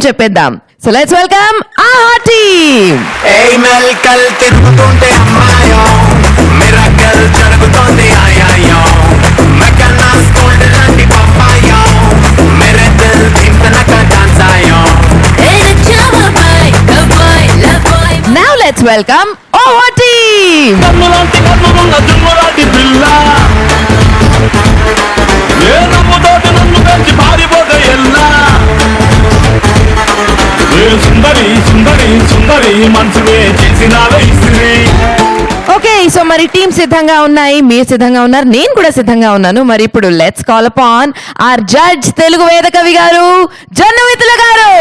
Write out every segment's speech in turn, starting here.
చెప్పేద్దాం. So let's welcome ఆహా team. ఏయ్ మెల్కల్ తిరుగుతుంటే అమ్మాయో మిరకల్ జరుగుతోంది ఆయాయో మెకన్నా స్కూల్ లాంటి పప్పాయో మేరే దిల్ ధిమ్కనక డాన్స్ ఆయో. Now let's welcome Aha team. కన్నులాంటి కన్నులున్న జున్నులాంటి పిల్ల ఏ నమ్ముతోటి నన్ను పెంచి పారిపోతే ఎల్లా ఏ సుందరి సుందరి సుందరి మనసునే చేసినాల ఇస్త్రీ. ఓకే, సో మరి టీమ్ సిద్ధంగా ఉన్నాయి, మీరు సిద్ధంగా ఉన్నారు, నేను కూడా సిద్ధంగా ఉన్నాను. మరి ఇప్పుడు let's call upon our judge Telugu వేద కవి గారు జొన్న మిత్రుల గారు.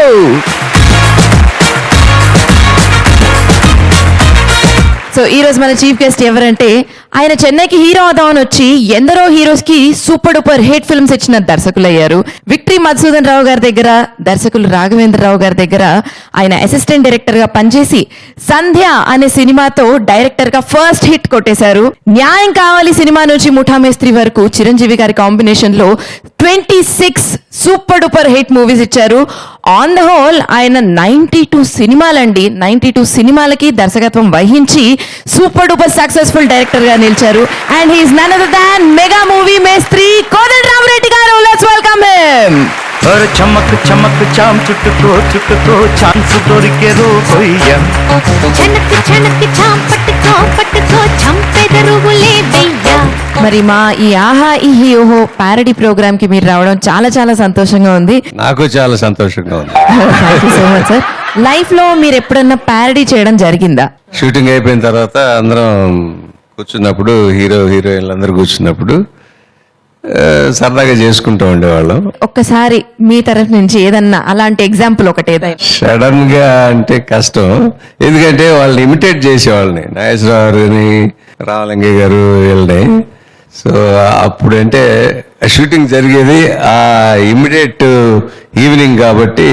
సో ఈ రోజు మన చీఫ్ గెస్ట్ ఎవరంటే ఆయన చెన్నైకి హీరో అవుదామని వచ్చి ఎందరో హీరోస్ కి సూపర్ డూపర్ హిట్ ఫిల్మ్స్ ఇచ్చిన దర్శకులు అయ్యారు. విక్టరీ మధుసూదన్ రావు గారి దగ్గర, దర్శకులు రాఘవేంద్రరావు గారి దగ్గర ఆయన అసిస్టెంట్ డైరెక్టర్ గా పనిచేసి సంధ్య అనే సినిమాతో డైరెక్టర్ గా ఫస్ట్ హిట్ కొట్టేశారు. న్యాయం కావాలి సినిమా నుంచి ముఠా మేస్త్రి వరకు చిరంజీవి గారి కాంబినేషన్ లో 26 సూపర్ డూపర్ హిట్ మూవీస్ ఇచ్చారు. ఆన్ ద హోల్ ఆయన 92 సినిమాలండి, 92 సినిమాలకి దర్శకత్వం వహించి సూపర్ డూపర్ సక్సెస్ఫుల్ డైరెక్టర్ గా నిలిచారు. And he's none other than mega movie మేస్త్రి కోదండరామిరెడ్డి గారు. Let's welcome him. और चमक चमक चाम चुटको चांस दొరికే రోయ్య छनक छनक चाम पटको చంపెదరువులే వెయ్య. మరి మా ఈ ఆహా ఈ ఓహో ప్యారడీ ప్రోగ్రామ్ కి మీరు రావడం చాలా చాలా సంతోషంగా ఉంది. నాకు చాలా సంతోషంగా ఉంది. Thank you so much sir. Life లో మీరు ఎప్పుడన్నా ప్యారడీ చేయడం జరిగిందా? షూటింగ్ అయిపోయిన తర్వాత అందరం కూర్చున్నప్పుడు హీరోయిన్లు అందరూ కూర్చున్నప్పుడు సరదాగా చేసుకుంటూ ఉండేవాళ్ళం. ఒక్కసారి మీ తరఫు నుంచి ఏదన్నా అలాంటి ఎగ్జాంపుల్ ఒకటి ఏదైనా. సడన్ గా అంటే కష్టం, ఎందుకంటే వాళ్ళని ఇమిటేట్ చేసేవాళ్ళని, నాగేశ్వరరావుని, రామలింగయ్య గారు వీళ్ళని. సో అప్పుడంటే షూటింగ్ జరిగేది ఆ ఇమిడియట్ ఈవినింగ్ కాబట్టి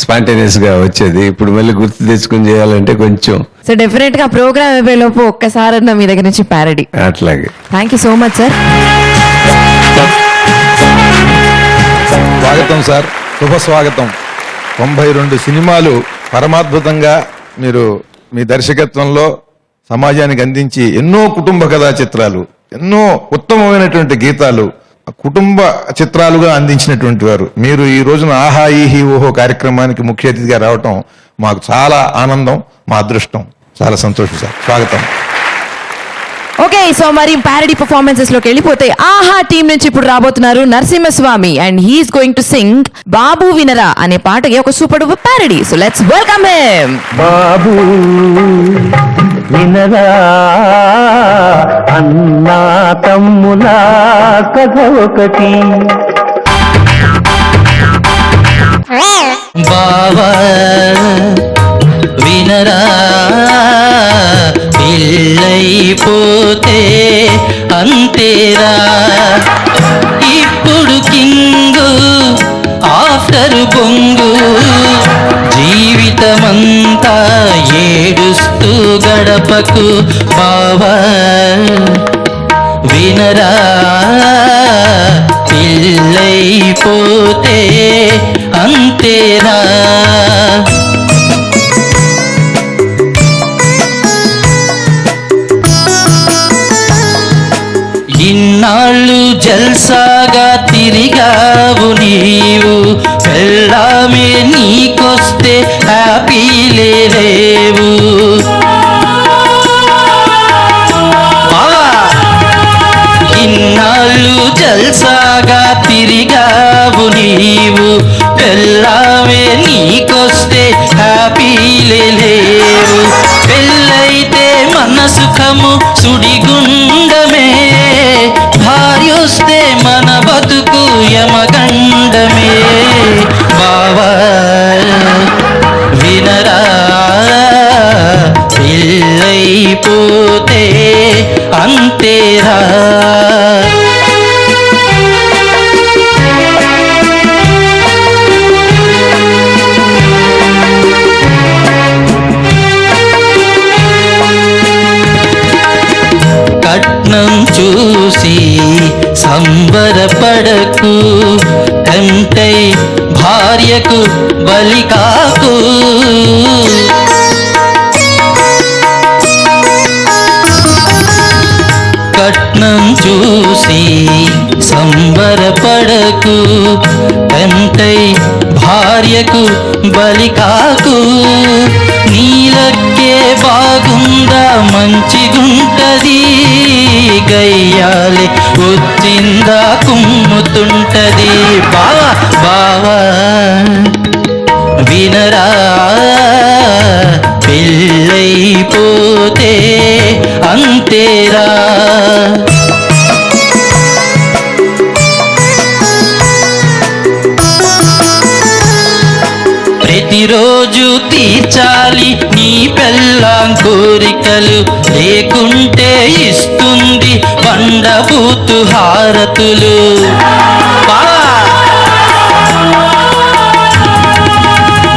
స్పాంటేనియస్ గా వచ్చేది. ఇప్పుడు మళ్ళీ గుర్తు తెచ్చుకుని చేయాలంటే కొంచెం. సో డెఫినెట్ గా ప్రోగ్రామ్ అయిపోయేలోపు ఒక్కసారన్నా మీ దగ్గర నుంచి ప్యారడీ. అట్లాగే. Thank you so much sir. స్వాగతం సార్, శుభ స్వాగతం. 92 సినిమాలు పరమాద్భుతంగా మీరు మీ దర్శకత్వంలో సమాజానికి అందించి ఎన్నో కుటుంబ కథా చిత్రాలు, ఎన్నో ఉత్తమమైనటువంటి గీతాలు కుటుంబ చిత్రాలుగా అందించినటువంటి వారు మీరు. ఈ రోజున ఆహా ఈహి ఓహో కార్యక్రమానికి ముఖ్య అతిథిగా రావటం మాకు చాలా ఆనందం, మా అదృష్టం. చాలా సంతోషం సార్, స్వాగతం. ఓకే, సో మరి ప్యారడీ పర్ఫార్మెన్సెస్ లోకి వెళ్ళిపోతే ఆహా టీం నుంచి ఇప్పుడు రాబోతున్నారు Narasimhaswamy and he's going to sing Babu Vinara అనే పాటకి ఒక super duper parody. So let's welcome him. బాబు వినరా అన్నా తమ్ముల కథ ఒకటి, బావా వినరా పిల్లైపోతే అంతేరా, ఇప్పుడు కింగు ఆఫ్టర్ బొంగు, జీవితమంతా ఏడుస్తూ గడపకు బావా వినరా పిల్లైపోతే అంతేరా. ఇన్నాళ్ళు జల్సాగా తిరిగావు నీవు, పెళ్ళామే నీకొస్తే హ్యాపీలే లేవు. ఇన్నాళ్ళు జల్సాగా తిరిగావు నీవు, పెళ్ళామే నీకొస్తే హ్యాపీలే లేవు. పెళ్ళైతే మన సుఖము సుడిగుండమే, భార్యొస్తే మన బతుకు యమగండమే. బావా వినరా పిల్లైపోతే అంతేరా. కట్నం చూసి సంబరపడకు, టెంప్టై భార్యకు బలి కాకు. కట్నం చూసి సంబరపడకు, కంటై భార్యకు బలి కాకు. నీలక్కే బాగుందా మంచిగుంటది, గయ్యాలి వచ్చిందా కుమ్ముతుంటది. బావా బావా వినరా, పెళ్ళైపోతే అంతేరా. ప్రతిరోజు తీర్చాలి నీ పెళ్ళాం కోరికలు, లేకుంటే ఇస్తుంది బండబూతు హారతులు.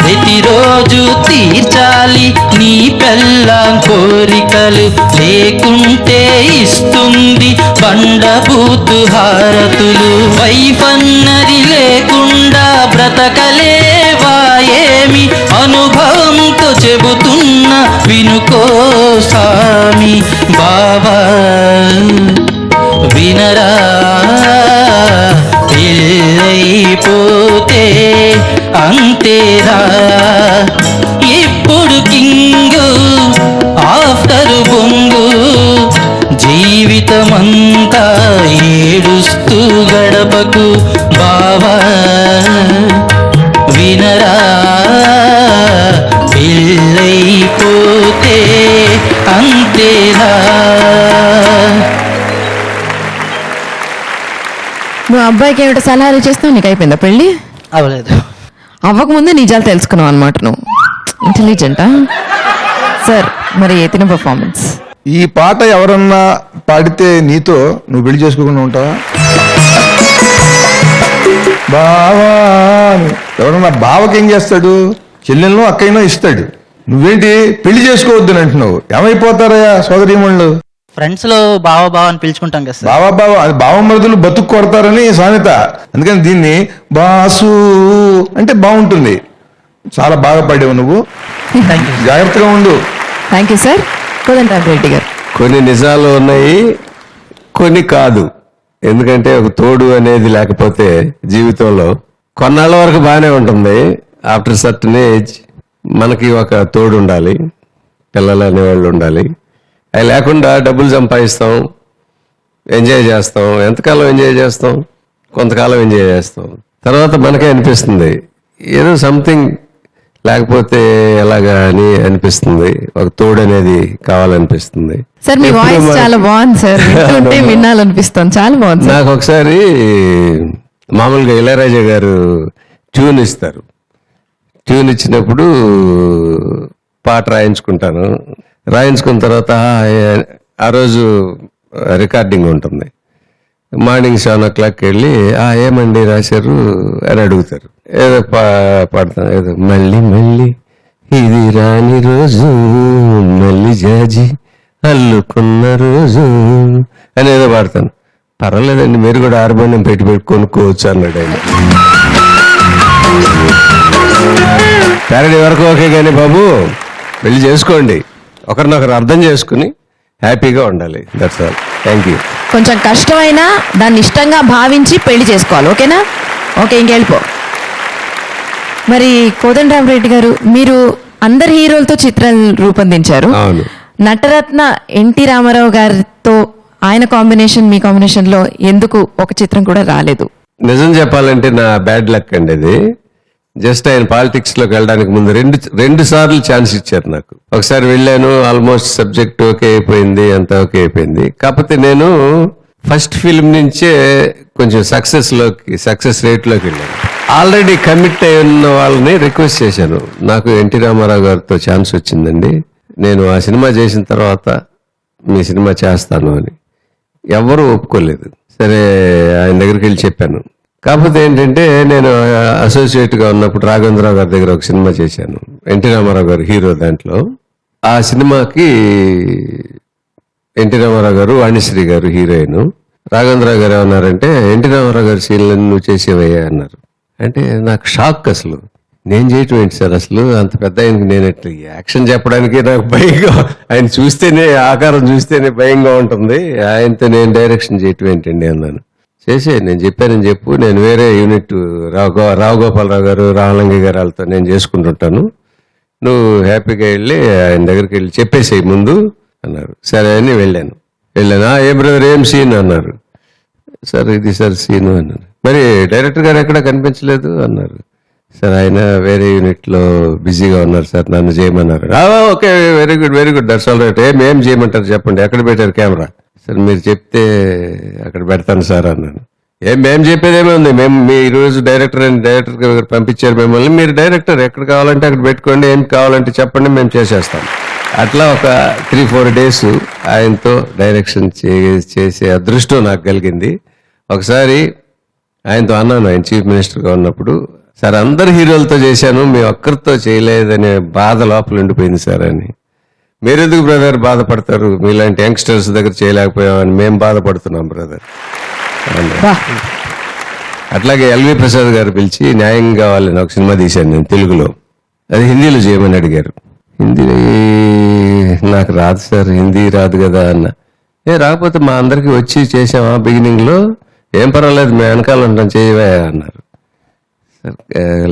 ప్రతిరోజు తీర్చాలి నీ పెళ్ళాం కోరికలు, లేకుంటే ఇస్తుంది బండబూతు హారతులు. వైఫ్ అన్నది లేకుండా బ్రతకలేవా ఏమి, అనుభవంతో చెబుతున్నా వినుకో సామి. బావా వినరా, పెళ్ళైపోతే అంతేరా. ఇప్పుడు కింగు ఆఫ్టర్ బొంగు, జీవితమంతా ఏడుస్తూ గడపకు. బావా వినరా, పెళ్ళైపోతే అంతేరా. నువ్వు అబ్బాయికి ఏమిటో సలహాలు చేస్తావు, నీకు అయిపోయిందా పెళ్ళి? అవలేదు. అవ్వకముందే నిజాలు తెలుసుకున్నావు అనమాట నువ్వు. ఇంటెలిజెంటా సార్? మరి ఎత్తిన పర్ఫార్మెన్స్. ఈ పాట ఎవరన్నా పాడితే నీతో నువ్వు పెళ్లి చేసుకోకుండా ఉంటావా? బావా ఎవరన్నా బావకి ఏం చేస్తాడు? చెల్లెలను అక్కయ్యనో ఇస్తాడు. నువ్వేంటి పెళ్లి చేసుకోవద్దని అంటున్నావు? ఏమైపోతారయ్యా సోదరీమణులు? ఫ్రెండ్స్ లో బావ బావ అని పిలుచుకుంటాం కదా సార్. బావా బావ అది బావమరుదులు బతుకు కొడతారని సామెత. అందుకని దీన్ని బాసు అంటే బాగుంటుంది. చాలా బాగా పాడావు నువ్వు, జాగ్రత్తగా ఉండు. Thank you sir. కోదండరామిరెడ్డి గారు. కొన్ని నిజాలు ఉన్నాయి, కొన్ని కాదు. ఎందుకంటే ఒక తోడు అనేది లేకపోతే జీవితంలో కొన్నాళ్ళ వరకు బాగానే ఉంటుంది. ఆఫ్టర్ సర్టన్ ఏజ్ మనకి ఒక తోడు ఉండాలి, పిల్లలు అనేవాళ్ళు ఉండాలి. అవి లేకుండా డబ్బులు సంపాదిస్తాం, ఎంజాయ్ చేస్తాం. ఎంతకాలం ఎంజాయ్ చేస్తాం? కొంతకాలం ఎంజాయ్ చేస్తాం. తర్వాత మనకే అనిపిస్తుంది ఏదో సంథింగ్ లేకపోతే ఎలాగా అని అనిపిస్తుంది. ఒక తోడు అనేది కావాలనిపిస్తుంది. సార్ మీ వాయిస్ చాలా బాగుంది సార్, వింటుంటే వినాలనిపిస్తుంది. చాలా బాగుంది సార్. నాకు ఒకసారి మామూలుగా ఇళయరాజా గారు ట్యూన్ ఇస్తారు. ట్యూన్ ఇచ్చినప్పుడు పాట రాయించుకుంటాను. రాయించుకున్న తర్వాత ఆ రోజు రికార్డింగ్ ఉంటుంది. మార్నింగ్ 7 వెళ్ళి ఏమండి రాశారు అని అడుగుతారు. ఏదో పాడతాను, ఏదో మళ్ళీ మళ్ళీ ఇది రాని రోజు, మళ్ళీ జాజి అల్లుకున్న రోజు అని ఏదో పాడతాను. పర్వాలేదండి, మీరు కూడా హార్మోనియం పెట్టి కొనుక్కోవచ్చు అన్నాడు ఆయన. ప్యారడీ వరకు ఓకే, కానీ బాబు పెళ్లి చేసుకోండి, ఒకరినొకరు అర్థం చేసుకుని హ్యాపీగా ఉండాలి. That's all. Thank you. కొంచెం కష్టమైనా దాన్ని ఇష్టంగా భావించి పెళ్లి చేసుకోవాలి. ఓకేనా? ఓకే, ఇంకెళ్ళిపో. మరి కోదండరామిరెడ్డి గారు, మీరు అందరు హీరోలతో చిత్రాలు రూపొందించారు. అవును. నటరత్న ఎన్టీ రామారావు గారితో ఆయన కాంబినేషన్, మీ కాంబినేషన్ లో ఎందుకు ఒక చిత్రం కూడా రాలేదు? నిజం చెప్పాలంటే నా బ్యాడ్ లక్ అండి అది. జస్ట్ ఆయన పాలిటిక్స్ లోకి వెళ్ళడానికి ముందు రెండు సార్లు ఛాన్స్ ఇచ్చారు నాకు. ఒకసారి వెళ్ళాను, ఆల్మోస్ట్ సబ్జెక్ట్ ఓకే అయిపోయింది, అంతా ఓకే అయిపోయింది. కాకపోతే నేను ఫస్ట్ ఫిల్మ్ నుంచే కొంచెం సక్సెస్ రేట్ లోకి వెళ్ళాను. ఆల్రెడీ కమిట్ అయి ఉన్న వాళ్ళని రిక్వెస్ట్ చేశాను, నాకు ఎన్టీ రామారావు గారితో ఛాన్స్ వచ్చిందండి, నేను ఆ సినిమా చేసిన తర్వాత మీ సినిమా చేస్తాను అని. ఎవరు ఒప్పుకోలేదు. సరే ఆయన దగ్గరికి వెళ్ళి చెప్పాను. కాకపోతే ఏంటంటే నేను అసోసియేట్గా ఉన్నప్పుడు రాఘవేంద్రరావు గారి దగ్గర ఒక సినిమా చేశాను, ఎన్టీ రామారావు గారు హీరో. దాంట్లో ఆ సినిమాకి ఎన్టీ రామారావు గారు, వాణిశ్రీ గారు హీరోయిన్. రాఘవేంద్రరావు గారు ఏమన్నారంటే, ఎన్టీ రామారావు గారి సీన్లను నువ్వు చేసేవయ్యా అన్నారు. అంటే నాకు షాక్ అసలు. నేను చేయటం ఏంటి సార్ అసలు అంత పెద్ద ఆయనకి నేను ఎట్లా యాక్షన్ చెప్పడానికి నాకు భయంగా, ఆయన చూస్తేనే ఆకారం చూస్తేనే భయంగా ఉంటుంది, ఆయనతో నేను డైరెక్షన్ చేయటం ఏంటండి అన్నాను. నేను చెప్పానని చెప్పు, నేను వేరే యూనిట్ రావు గోపాలరావు గారు, రామలింగ గారు వాళ్ళతో నేను చేసుకుంటుంటాను, నువ్వు హ్యాపీగా వెళ్ళి ఆయన దగ్గరికి వెళ్ళి చెప్పేసేయి ముందు అన్నారు. సరే అని వెళ్ళాను. ఏం బ్రదర్ ఏం సీన్ అన్నారు. సార్ ఇది సార్ సీను అన్నారు. మరి డైరెక్టర్ గారు ఎక్కడ కనిపించలేదు అన్నారు. సార్ ఆయన వేరే యూనిట్లో బిజీగా ఉన్నారు సార్, నన్ను చేయమన్నారు. Okay very good that's all right. ఏం చేయమంటారు చెప్పండి, ఎక్కడ పెట్టారు కెమెరా? సార్ మీరు చెప్తే అక్కడ పెడతాను సార్ అన్నాను. మేము చెప్పేదేమే ఉంది, మీ ఈరోజు డైరెక్టర్ గారు పంపించారు మిమ్మల్ని, మీరు డైరెక్టర్ ఎక్కడ కావాలంటే అక్కడ పెట్టుకోండి, ఏం కావాలంటే చెప్పండి మేము చేసేస్తాం. అట్లా ఒక 3-4 days ఆయనతో డైరెక్షన్ చేసే అదృష్టం నాకు కలిగింది. ఒకసారి ఆయనతో అన్నాను, ఆయన చీఫ్ మినిస్టర్గా ఉన్నప్పుడు, సార్ అందరు హీరోలతో చేశాను, మీ ఒక్కరితో చేయలేదనే బాధ లోపల ఉండిపోయింది సార్ అని. మీరెందుకు బ్రదర్ బాధపడతారు, మీలాంటి యంగ్స్టర్స్ దగ్గర చేయలేకపోయామని మేము బాధపడుతున్నాం బ్రదర్. అట్లాగే ఎల్వి ప్రసాద్ గారు పిలిచి న్యాయం కావాలని ఒక సినిమా తీశాను నేను తెలుగులో, అది హిందీలో చేయమని అడిగారు. హిందీ నాకు రాదు సార్, హిందీ రాదు కదా అన్న. రాకపోతే మా అందరికి వచ్చి చేసామా బిగినింగ్లో, ఏం పర్వాలేదు మేము వెనకాల ఉంటాం చేయవా అన్నారు.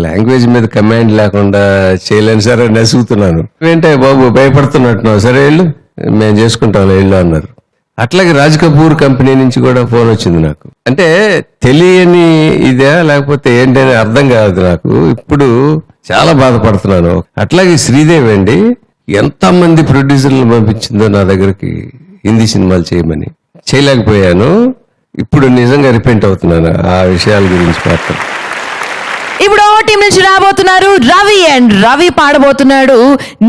లాంగ్వేజ్ మీద కమాండ్ లేకుండా చేయలేను సార్ అని నసుగుతున్నాను. ఏంటే బాబు భయపడుతున్నట్టున్నావు, సరే వెళ్ళు మేము చేసుకుంటాం వెళ్ళు అన్నారు. అట్లాగే రాజ్ కపూర్ కంపెనీ నుంచి కూడా ఫోన్ వచ్చింది నాకు. అంటే తెలియని ఇదే లేకపోతే ఏంటని అర్థం కాదు నాకు, ఇప్పుడు చాలా బాధపడుతున్నాను. అట్లాగే శ్రీదేవి అండి, ఎంతమంది ప్రొడ్యూసర్లు పంపించిందో నా దగ్గరికి హిందీ సినిమాలు చేయమని, చేయలేకపోయాను. ఇప్పుడు నిజంగా రిపెంట్ అవుతున్నాను ఆ విషయాల గురించి మాత్రం. ఇప్పుడు టీం నుంచి రాబోతున్నారు రవి, అండ్ రవి పాడబోతున్నాడు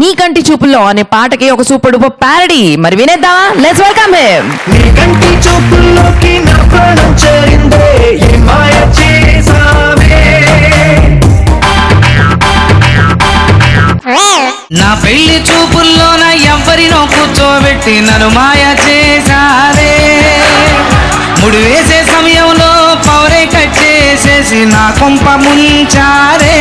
నీ కంటి చూపుల్లో అనే పాటకి ఒక సూపర్ డూపర్ ప్యారడీ. మరి వినేద్దామా? Let's welcome him. నీ కంటి చూపుల్లోకి నా ప్రాణం చేరిందే, ఈ మాయ చేసావే. నా పెళ్లి చూపుల్లోన ఎవ్వరినో కూర్చోబెట్టి నన్ను మాయ చేసారే, ముడి వేసే సమయంలో పవరే కట్ చేసేసి నా కొంప ముంచారే,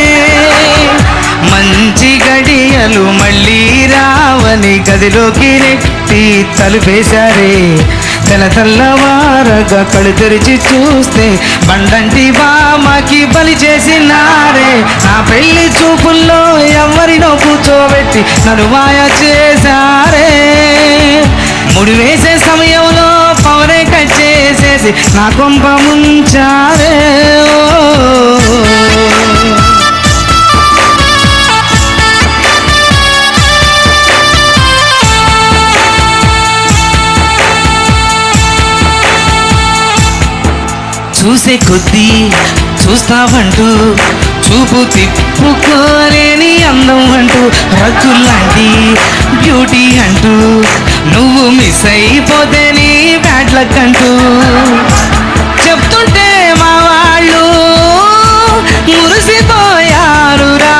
మంచి గడియలు మళ్ళీ రావని గదిలోకి నెట్టి తలుపేశారే, తెల్లవారగా కళ్ళు తెరిచి చూస్తే బండంటి బామకి బలి చేసినారే, నా పెళ్లి చూపుల్లో ఎవరినో కూర్చోబెట్టి నన్ను మాయ చేశారే, ముడి వేసే సమయంలో పవరే కట్ చేసేసి నా కొంప ముంచారే. చూసే కొద్దీ చూస్తావంటూ చూపు తిప్పుకోలేని అందం అంటూ, రజ్జుల్లాంటి బ్యూటీ అంటూ నువ్వు మిస్ అయిపోతే నీ బ్యాడ్ లక్ అంటూ చెప్తుంటే మా వాళ్ళు మురిసిపోయారురా,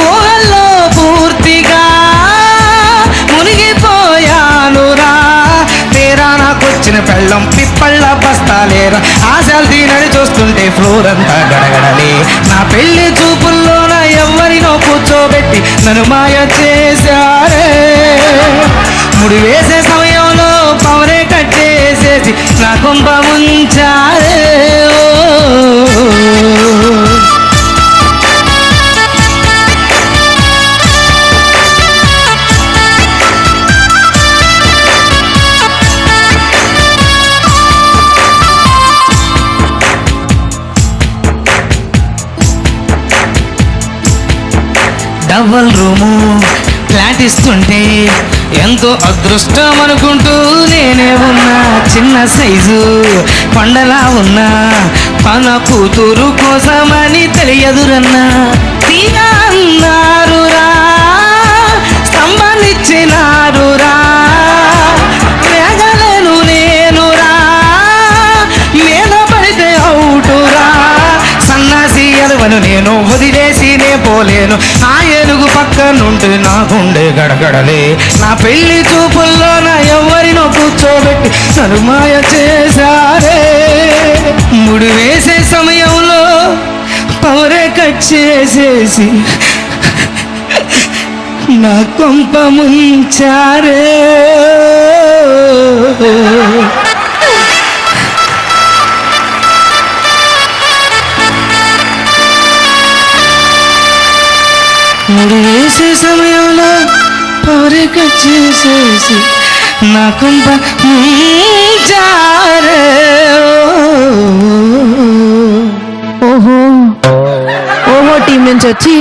ఊహల్లో పూర్తిగా మునిగిపోయానురా, తేరా నాకొచ్చిన పెళ్ళం పిప్పళ్ళ బస్తాలేరా, ఆశలు దీనని చూస్తుంటే ఫ్లోర్ అంతా గడగడలే, నా పెళ్లి చూపుల్లోన ఎవరినో కూర్చోబెట్టి నన్ను మాయ చేశారే, ముడి వేసే సమయంలో పవరే కట్ చేసేసి నా కొంప ముంచారే. డబల్ రూము ఫ్లాట్ ఇస్తుంటే ఎంతో అదృష్టం అనుకుంటూ నేనే ఉన్నా, చిన్న సైజు కొండలా ఉన్నా తన కూతురు కోసమని తెలియదురన్నా, తీగా అన్నారురా స్తంభాన్నిచ్చినారురా, వేగలేను నేనురా మీద పడితే అవుటురా, సన్నాసి ఎదవను నేను వదిలేసినే పోలేను, ఆ ఏనుగు పక్కనుంటే నా గుండె గడగడలే, నా పెళ్లి చూపుల్లోన ఎవరినో కూర్చోబెట్టి నన్ను మాయ చేశారే, ముడి వేసే సమయంలో పౌరెకొచ్చేసేసి నా కొంప ముంచారే. ముడి వేసే సమయంలో పౌరెకొచ్చేసేసి నా కొంప ముంచారే. ఓహో ఓహో టీం నుంచి వచ్చి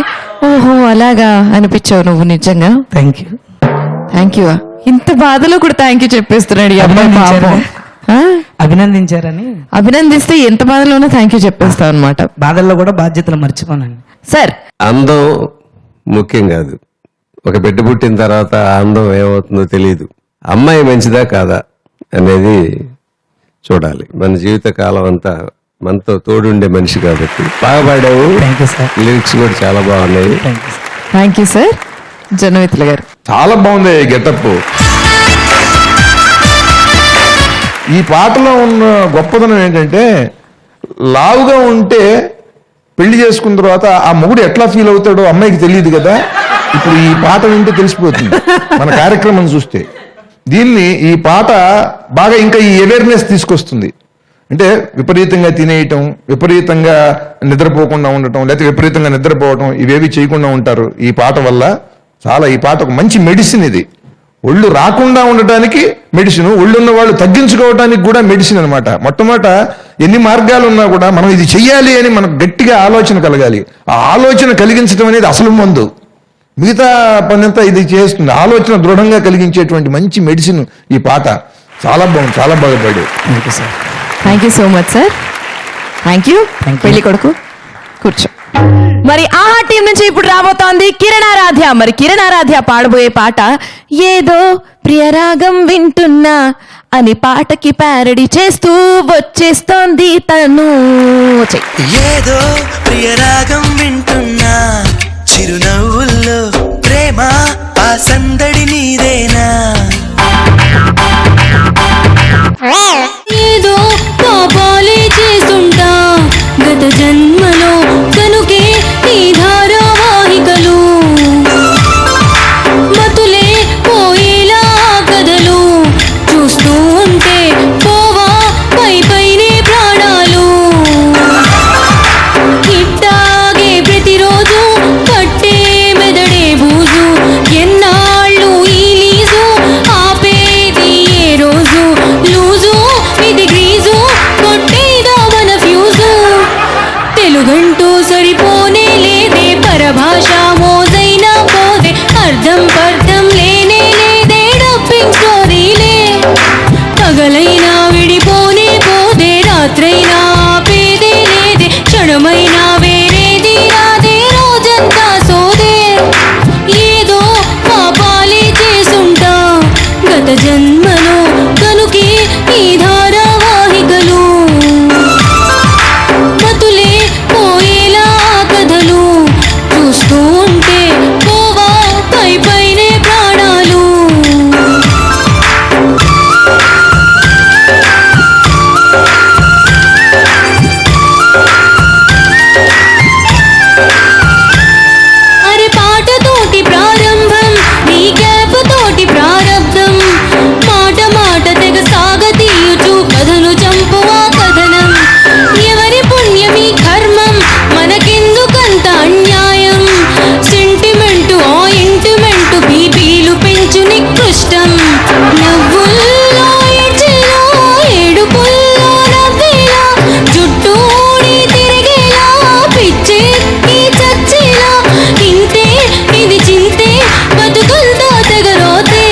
ఓహో అలాగా అనిపించావు నువ్వు నిజంగా. Thank you. Thank you. ఇంత బాధలో కూడా థ్యాంక్ యూ చెప్పేస్తున్నాడు ఈ అబ్బాయి పాపం. ఆ? అభినందించారని. అభినందిస్తే ఎంత బాధలోనో థ్యాంక్ యూ చెప్పేస్తావు అనమాట. బాధల్లో కూడా బాధ్యతలు మర్చిపోనండి. సార్ అందం ముఖ్యం కాదు. ఒక బిడ్డ పుట్టిన తర్వాత ఆ అందం ఏమవుతుందో తెలియదు. అమ్మాయి మంచిదా కాదా అనేది చూడాలి. మన జీవిత కాలం అంతా మనతో తోడుండే మనిషి కాబట్టి. బాగా పాడావు. Thank you sir. లిరిక్స్ కూడా చాలా బాగున్నాయి. Thank you sir. Thank you sir. జనమిత్ల గారు చాలా బాగుంది గెటప్. ఈ పాటలో ఉన్న గొప్పదనం ఏంటంటే లావుగా ఉంటే పెళ్లి చేసుకున్న తర్వాత ఆ మొగుడు ఎట్లా ఫీల్ అవుతాడో అమ్మాయికి తెలియదు కదా. ఇప్పుడు ఈ పాట వింటే తెలిసిపోతుంది మన కార్యక్రమం చూస్తే. ఈ పాట బాగా ఇంకా ఈ అవేర్నెస్ తీసుకొస్తుంది. అంటే విపరీతంగా తినేయటం, విపరీతంగా నిద్రపోకుండా ఉండటం, లేకపోతే విపరీతంగా నిద్రపోవటం ఇవేవి చేయకుండా ఉంటారు. ఈ పాట వల్ల ఈ పాట ఒక మంచి మెడిసిన్. ఇది ఒళ్ళు రాకుండా ఉండటానికి మెడిసిన్, ఒళ్ళున్న వాళ్ళు తగ్గించుకోవడానికి కూడా మెడిసిన్ అనమాట. మొట్టమొదట ఎన్ని మార్గాలు ఉన్నా కూడా మనం ఇది చెయ్యాలి అని మనకు గట్టిగా ఆలోచన కలగాలి. ఆ ఆలోచన కలిగించడం అనేది అసలు మందు. మిగతా పనంతా ఇది చేస్తుంది. ఆలోచన దృఢంగా కలిగించేటువంటి మంచి మెడిసిన్ ఈ పాట. చాలా బాగుంది, చాలా బాగా పాడాడు. Thank you sir. Thank you so much sir. Thank you. పెళ్లి కొడుకు కూర్చో. మరి ఆహా టీం నుంచి ఇప్పుడు రాబోతోంది కిరణారాధ్య. మరి కిరణారాధ్య పాడబోయే పాట ఏదో ప్రియరాగం వింటున్నా అని పాటకి ప్యారడీ చేస్తూ వచ్చేస్తోంది తను. ఏదో ప్రియరాగం వింటున్నా, చిరునవ్వుల్లో ప్రేమ ఆ సందడి నీదేనా. ఏదో పాపాలే చేస్తుంటా గత జన్మలో కనుకే ఈ ధారావాహికలు మతులే పోయేలా కథలు చూస్తూ ఉంటే పోవా పైనే ప్రాణాలు. ఇట్టాగే ప్రతిరోజు పట్టే మెదడే బూజు, ఎన్నాళ్ళు ఈ లీజు ఆపేది ఏ రోజు. లూజు ఇది గ్రీజు కొట్టేదా మన ఫ్యూజు. తెలుగంటూ సరిపోనే లేదే, పరభాష మోజైనా పోదే, అర్థం పర్థం లేనే లేదే, డబ్బింగ్ స్టోరీలే. పగలైనా విడిపోనే పోదే, రాత్రైనా ఆపేదే లేదే, క్షణమైనా వేరేది రాదే, రోజంతా సోదే. ఏదో పాపాలే చేసుంటా గత జన్మలో కనుకే ఈ ధారావాహికలు మతులే పోయేలా కథలు చూస్తూ ఉంటే పోవా పైనే ప్రాణాలు. అరే పాటతోటి ప్రారంభం, నీ క్యాప్ తోటి ప్రారంభం, మాట మాట తెగ సాగతీయుచు కథను చంపువా కథనం. ఎవరి పుణ్యమీ కర్మం, మనకెందుకంత అన్యాయం. సెంటిమెంటు ఆయింటిమెంటు బీపీలు పెంచు నికృష్టం. నవ్వుల్లో ఎడ్జిలో ఏడుపుల్లో నవ్వేలా, జుట్టూడి తిరిగేలా, పిచ్చెక్కి చచ్చేలా, ఇంతే ఇది చింతే బతుకంతా తెగరోతే.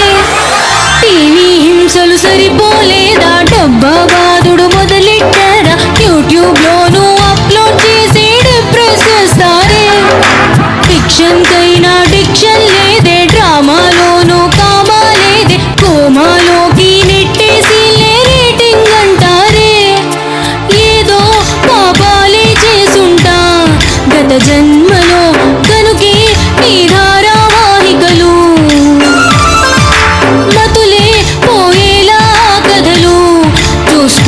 టీవీ హింసలు సరిపోలేదా, డబ్బా బాదుడు మొదలెట్టారా, యూట్యూబ్ లోను అప్లోడ్ చేసి డిప్రెస్ చేస్తారే. ఫిక్షన్ కైనా డిక్షన్ లేదే, డ్రామాలోను కామా లేదే, కోమాలోకి నెట్టేసి రేటింగ్ అంటారే. ఏదో పాపాలే చేసుంటా గత జన్మలో కనుకే ఈ ధారావాహికలు మతులే పోయేలా కథలు చూస్తూ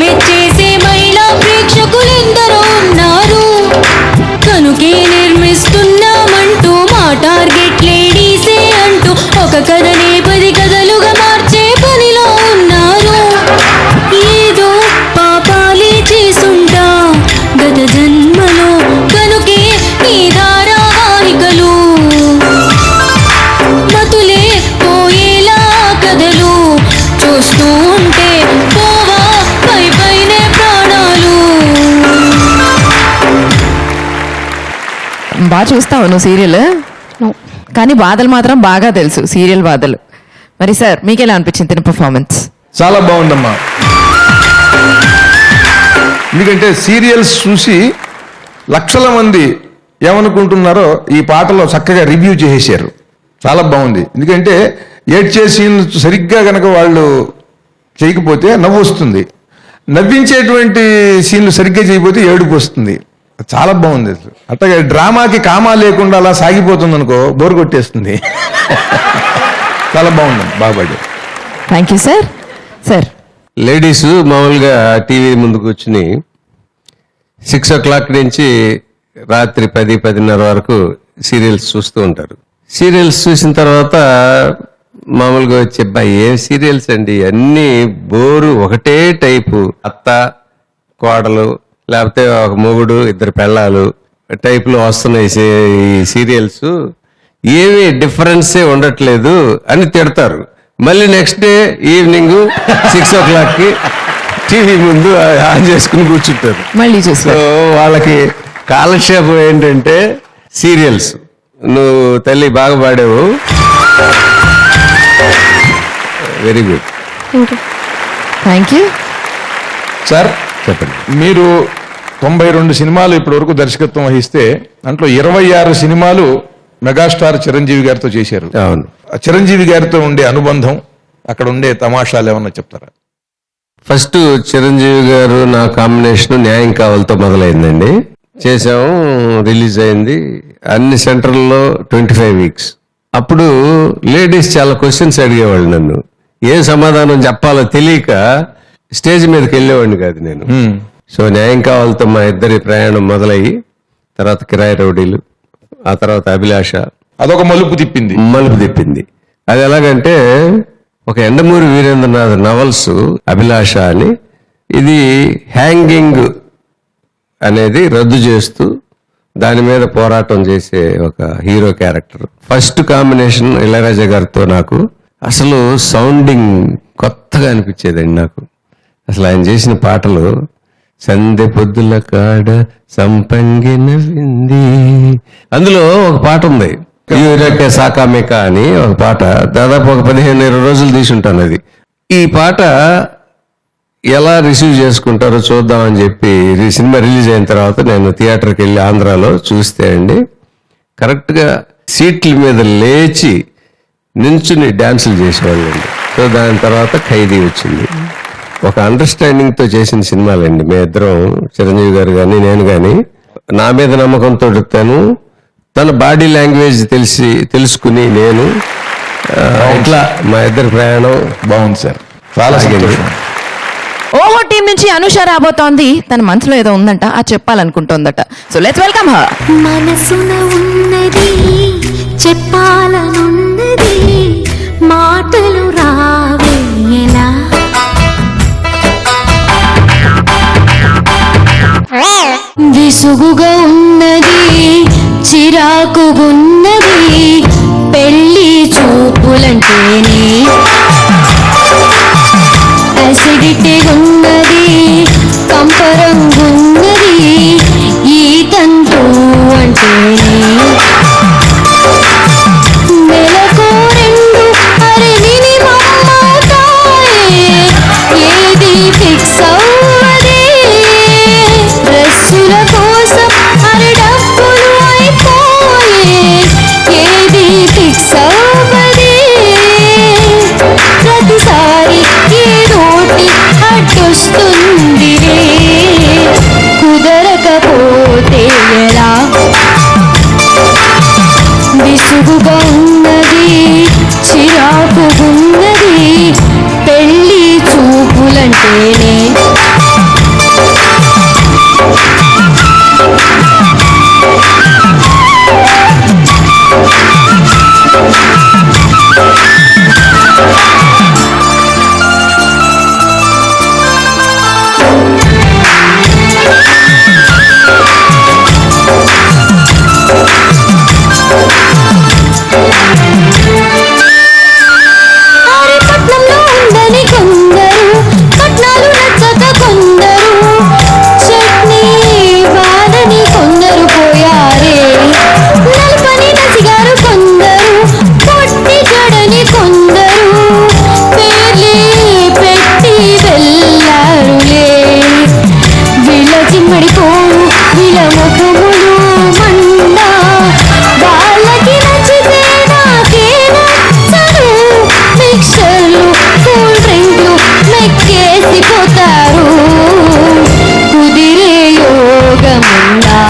మెచ్చేసే మహిళా ప్రేక్షకులెందరో ఉన్నారు. కనుకే నిర్మిస్తున్నామంటూ మా టార్గెట్ లేడీసే అంటూ ఒక కథనే 10 కథలుగా మార్చే పనిలో ఉన్నారు. ఏదో పాపాలే చేసుంటా గత జన్మలో, కనుకే ఈ ధారావాహికలు మతులే పోయేలా కథలు చూస్తూ ఉంటే పోవా పై పైనే ప్రాణాలు. బాగా చూస్తావు నువ్వు సీరియల్, కానీ బాధలు మాత్రం బాగా తెలుసు, సీరియల్ బాధలు. మరి సార్ మీకు ఎలా అనిపించింది తిన పర్ఫార్మెన్స్? చాలా బాగుందమ్మా. ఎందుకంటే సీరియల్స్ చూసి లక్షల మంది ఏమనుకుంటున్నారో ఈ పాటలో చక్కగా రివ్యూ చేసేసారు. చాలా బాగుంది. ఎందుకంటే ఏడ్చే సీన్ సరిగ్గా కనుక వాళ్ళు చేయకపోతే నవ్వు వస్తుంది, నవ్వించేటువంటి సీన్లు సరిగ్గా చేయకపోతే ఏడుపు వస్తుంది. చాలా బాగుంది అసలు. అట్లాగే డ్రామాకి కామా లేకుండా అలా సాగిపోతుంది అనుకో, బోర్ కొట్టేస్తుంది. చాలా బాగుంది, బాగా పాడారు. Thank you sir. Sir ladies మామూలుగా టీవీ ముందు కూర్చుని 6 o'clock నుంచి రాత్రి 10-10:30 వరకు సీరియల్స్ చూస్తూ ఉంటారు. సీరియల్స్ చూసిన తర్వాత మామూలుగా వచ్చే ఏం సీరియల్స్ అండి, అన్ని బోరు, ఒకటే టైపు, అత్త కోడలు లేకపోతే ఒక మొగుడు 2 పెళ్ళాలు టైపులో వస్తున్నాయి ఈ సీరియల్స్, ఏమీ డిఫరెన్సే ఉండట్లేదు అని తిడతారు. మళ్ళీ నెక్స్ట్ డే ఈవినింగ్ 6 o'clockకి టీవీ ముందు ఆన్ చేసుకుని కూర్చుంటారు. మళ్ళీ సో చూస్తారు. వాళ్ళకి కాలక్షేపం ఏంటంటే సీరియల్స్. నువ్వు తల్లి బాగా పాడావు, very good. Thank you sir చెప్పండి. మీరు 92 సినిమాలు ఇప్పటి వరకు దర్శకత్వం వహిస్తే దాంట్లో 26 సినిమాలు మెగాస్టార్ చిరంజీవి గారితో చేశారు. అవును. ఆ చిరంజీవి గారితో ఉండే అనుబంధం, అక్కడ ఉండే తమాషాలు ఏమన్నా చెప్తారా? ఫస్ట్ చిరంజీవి గారు నా కాంబినేషన్ న్యాయం కావాలతో మొదలైందండి. చేసాము, రిలీజ్ అయింది అన్ని సెంటర్లలో 25 weeks. అప్పుడు లేడీస్ చాలా క్వశ్చన్స్ అడిగేవాళ్ళు నన్ను, ఏం సమాధానం చెప్పాలో తెలియక స్టేజ్ మీదకి వెళ్ళేవాడిని కాదు నేను. సో న్యాయం కావాలతో మా ఇద్దరి ప్రయాణం మొదలయ్యి తర్వాత కిరాయి రౌడీలు, ఆ తర్వాత అభిలాష అదొక మలుపు తిప్పింది. అది ఎలాగంటే ఒక ఎండమూరి వీరేంద్రనాథ్ నవల్స్ అభిలాష అని, ఇది హ్యాంగింగ్ అనేది రద్దు చేస్తూ దాని మీద పోరాటం చేసే ఒక hero character. First combination Ilaiyaraaja గారితో నాకు అసలు సౌండింగ్ కొత్తగా అనిపించేదండి నాకు. అసలు ఆయన చేసిన పాటలు సందె పొద్దుల కాడ సంపంగి నవ్వింది, అందులో ఒక పాట ఉంది యూరకే సాకామిక అని ఒక పాట, దాదాపు ఒక 15-20 రోజులు తీసుంటాను అది. ఈ పాట ఎలా రిసీవ్ చేసుకుంటారో చూద్దామని చెప్పి సినిమా రిలీజ్ అయిన తర్వాత నేను థియేటర్కి వెళ్ళి ఆంధ్రాలో చూస్తే అండి, కరెక్ట్గా సీట్ల మీద లేచి నించుని డ్యాన్సులు చేసేవాళ్ళండి. సో దాని తర్వాత ఖైదీ వచ్చింది. ఒక అండర్స్టాండింగ్తో చేసిన సినిమాలండి. మేమిద్దరం, చిరంజీవి గారు కానీ నేను కానీ, నా మీద నమ్మకంతో తన బాడీ లాంగ్వేజ్ తెలుసుకుని నేను ఇట్లా మా ఇద్దరి ప్రయాణం బాగుంది సార్, చాలా సంతోషం. ఓహో టీం నుంచి అనుష రాబోతోంది. తన మనసులో ఏదో ఉందంట, అది చెప్పాలనుకుంటోందట. So let's welcome her. మనసున ఉన్నది చెప్పాలనున్నది, మాటలు రావేలా, విసుగుగా ఉన్నది చిరాకుగున్నది, పెళ్లి చూపులంటేనే అసిడిటీ ఉన్నది, కంపరంగున్నది, ఈ తంతు అంటేనే నెలకు 2 అరే మినిమం అవుతాయే, ఏది ఫిక్స్ అవ్వదే, డ్రెస్సుల కోసం అరే డబ్బులు అయిపోయే, ఏది ఫిక్స్ అవ్వదే, ప్రతిసారి ఏదోటి అడ్డొస్తుంది. చెప్పారు కుదిరే యోగముందా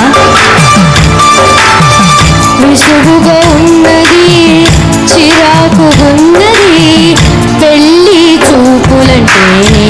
విసుగుగా ఉన్నది చిరాకు ఉన్నది పెళ్లి చూపులంటేనే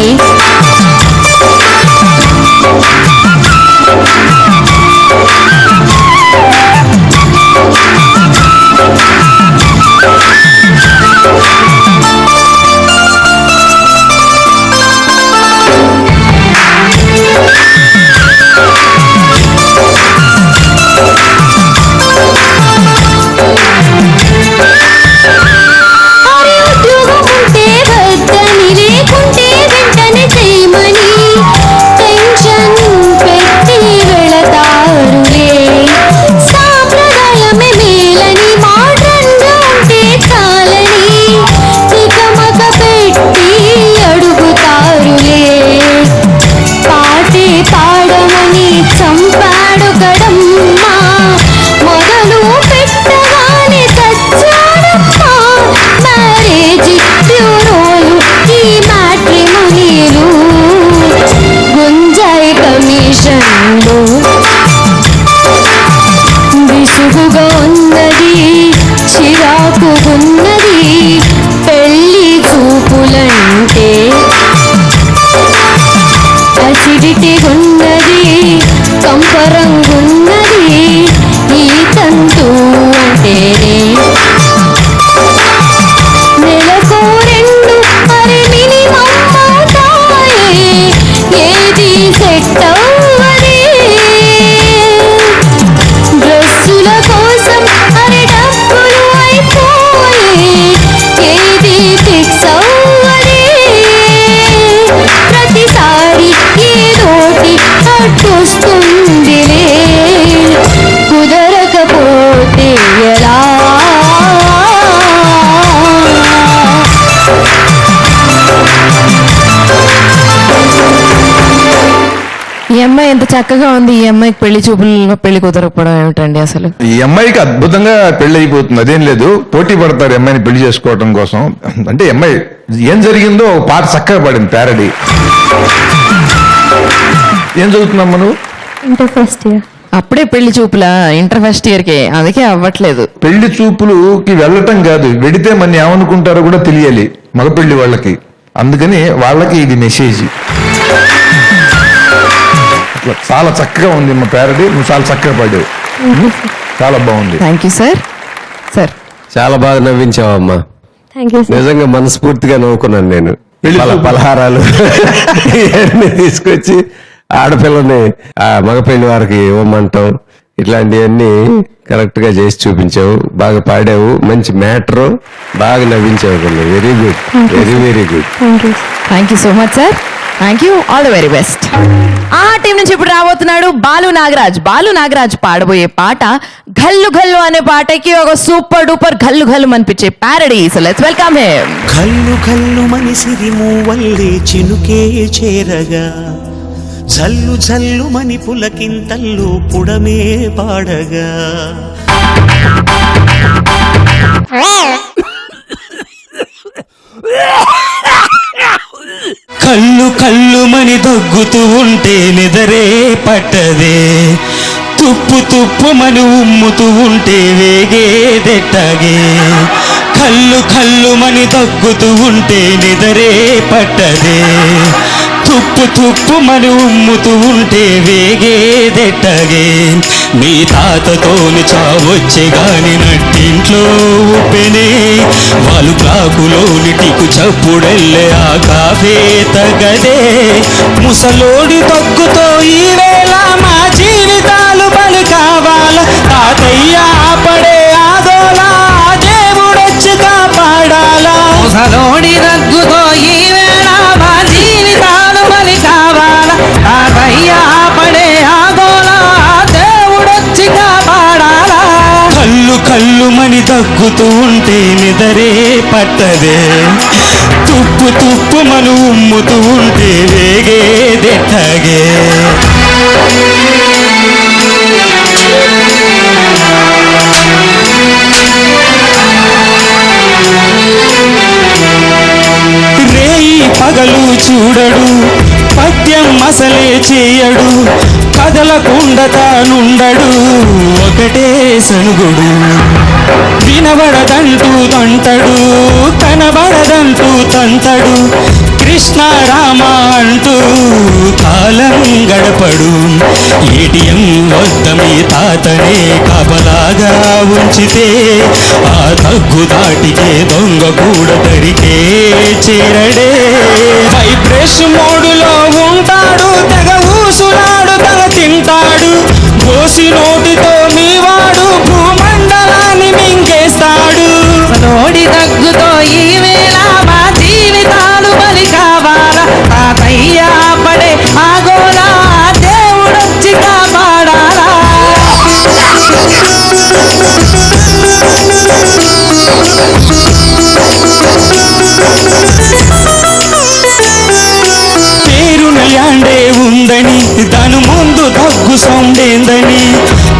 చంపాడు కడమ్మా మొదలు పెట్టగానే చచ్చాడమ్మా మ్యారేజ్ బ్యూరోలు ఈ మ్యాట్రిమోనీలు గుంజాయి కమిషన్లు విసుగుగా ఉన్నది చిరాకు ఉన్నది పెళ్లి చూపులంటే అసిడిటీ ఉన్నది కంపరంగున్నది ఈ తంతు అంటేనే నెలకు రెండు మరి మినిమం అవుతాయి ఏది సెట్ అవ్వది డ్రెస్సుల కోసం అరే డబ్బులు అయిపోయి ఏది ఫిక్స్ అవ్వది ప్రతిసారి ఏదోటి అడ్డొస్తుందిలే కుదరకపోతే ఎలా ఈ అమ్మాయి ఎంత చక్కగా ఉంది, ఈ అమ్మాయికి పెళ్లి చూపుల్లో పెళ్లి కుదరకపోవడం ఏమిటండి అసలు? ఈ అమ్మాయికి అద్భుతంగా పెళ్లి అయిపోతుంది, అదేం లేదు. పోటీ పడతారు అమ్మాయిని పెళ్లి చేసుకోవడం కోసం. అంటే అమ్మాయి ఏం జరిగిందో ఒక పాట చక్కగా పాడింది, ప్యారడీ. ఏం చదువుతున్నావు నువ్వు? Inter first year. అప్పుడే పెళ్లి చూపులా? ఇంటర్ ఫస్ట్ ఇయర్ కి, అందుకే అవ్వట్లేదు. పెళ్లి చూపులుకి వెళ్ళటం కాదు, వెడితే మన ఏమనుకుంటారో కూడా తెలియాలి మగ పెళ్లి వాళ్ళకి. అందుకని వాళ్ళకి ఇది మెసేజ్. చాలా చక్కగా ఉంది మా ప్యారడీ, నువ్వు చాలా చక్కగా పాడావు, చాలా బాగుంది. Thank you sir. సార్ చాలా బాగా నవ్వించావమ్మా, థ్యాంక్ యూ సార్. నిజంగా మనస్ఫూర్తిగా నవ్వుకున్నాను నేను. పలహారాలు ఇవన్నీ తీసుకొచ్చి ఆడపిల్లని మగపెళ్లి వారికి ఇవ్వమంటావు, ఇట్లాంటివన్నీ కరెక్ట్ గా చేసి చూపించావు, బాగా పాడావు, మంచి మ్యాటర్, బాగా నవ్వించావు. Very good, very very good. Thank you so much sir. Thank you, all the very best. ఆ టీం నుంచి ఇప్పుడు రాబోతున్నాడు బాలు నాగరాజ్. బాలు నాగరాజ్ పాడబోయే పాట గల్లు గల్లు అనే పాటకి ఒక సూపర్ డూపర్ గల్లు గల్లు అనిపించే parody. So let's welcome him. కల్లు కల్లు మనిసిరి మూవల్లే చినుకే చేరగా జల్లు జల్లు మని పులకింతల్లు పుడమే పాడగా కల్లు కల్లు మని దగ్గుతూ ఉంటే నిదరే పట్టదే, తుప్పు తుప్పు మని ఉమ్ముతూ ఉంటే వేగేదెట్టగే. కల్లు కల్లు మని దగ్గుతూ ఉంటే నిదరే పట్టదే, తుప్పు తుప్పు మని ఉమ్ముతూ ఉంటే వేగేదెట్టగే. మీ తాతతోని చావొచ్చే గాని నట్టింట్లో ఉప్పెనే, వాళ్ళు క్లాకులోని టికు చప్పుడెళ్ళే ఆ కాఫే తగదే. ముసలోడి తగ్గుతో ఈవేళ మా జీవితాలు బలి కావాల, తాతయ్య పడే ఆదోలా దేవుడొచ్చి కాపాడాలా. ముసలోడి దగ్గుతో ఈవేళ మా జీవితాలు బలి కావాల, తాతయ్య పడే ఆదోలా దేవుడొచ్చి కాపాడాలా. కల్లు కల్లు మని తగ్గుతూ ఉంటే నిదరే పట్టదే, తుప్పు తుప్పు మను ఉమ్ముతూ ఉంటే వేగేదెట్టగే. రేయి పగలు చూడడు ఉండతానుండడు ఒకటే సనుగుడు వినబడదంటూ తంటడు కనబడదంటూ తంతడు కృష్ణ రామ అంటూ కాలం గడపడు ఏటీఎం వద్ద మీ తాతనే కాపలాగా ఉంచితే ఆ తగ్గు దాటికే దొంగ కూడా దరికే చేరడే వైబ్రేషన్ మోడులో ఉంటాడు తెగ ఊసులాడు తగ తింటాడు గోసి నోటితో మీవాడు భూమండలాన్ని మింగేస్తాడు నోడి దగ్గుతో ఈ వేళ మా జీవితాలు బలి కావాలా తాతయ్య పడే ఆగోలా దేవుడొచ్చి కాపాడాలా పేరున యాండే ఉందని దాని ముందు దగ్గు సౌండేందని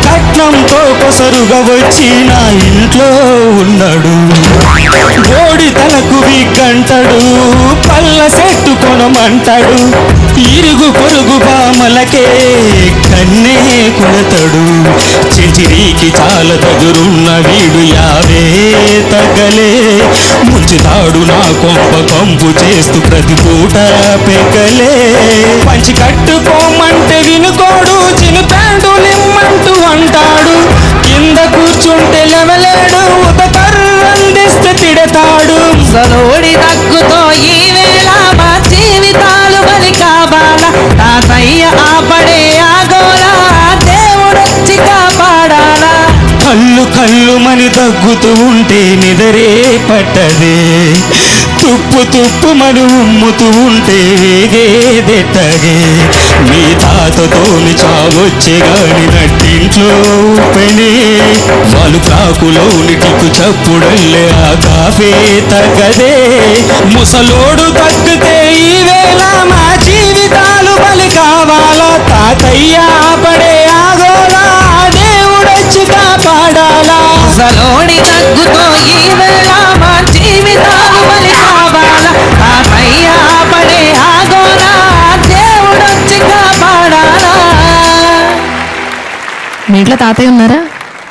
కట్నంతో కొసరుగా వచ్చి నా ఇంట్లో ఉన్నాడు ఓడి తనకు విగ్గంటాడు పళ్ళ సెట్టు కొనమంటాడు ఇరుగు పొరుగు బామలకే కన్నే కొడతాడు చెంచిరికి చాలా దగ్గరున్న వీడు యావే తగలే ముంచుతాడు నా కొంప కంపు చేస్తూ ప్రతి పూట పెగలే పంచి కట్టుకోమంటే వినుకోడు చిను ప్యాంటు నిమ్మంటూ అంటాడు కింద కూర్చుంటే లెవలేడు ఒక కర్రందిస్తే తిడతాడు సలోడి దగ్గుతో ఈ వేళ మా జీవితాలు బలి కావాలా తాతయ్య ఆపడే ఆగోలా దేవుడొచ్చి కాపాడాలా కళ్ళు కళ్ళు మని తగ్గుతూ ఉంటే నిదరే పట్టదే తుప్పు తుప్పు మని ఉమ్ముతూ ఉంటే వేగేదెట్టగే మీ తాతతోని చావొచ్చే గాని నట్టింట్లో పెనే వాళ్ళు ప్రాకులోని టిక్కు చప్పుడల్లే ఆ కాఫే తగ్గదే ముసలోడు తగ్గితే ఈ వేళ మా జీవితాలు బలి కావాలా తాతయ్య పడే ఆగోలా దేవుడొచ్చి కాపాడాలా ముసలోడి తగ్గుతో ఈ వేళ మా జీవితాలు బలి కావాలా తాతయ్య పడే ఆగోలా దేవుడొచ్చి కాపాడాలా మీ ఇంట్లో తాతయ్య ఉన్నారా?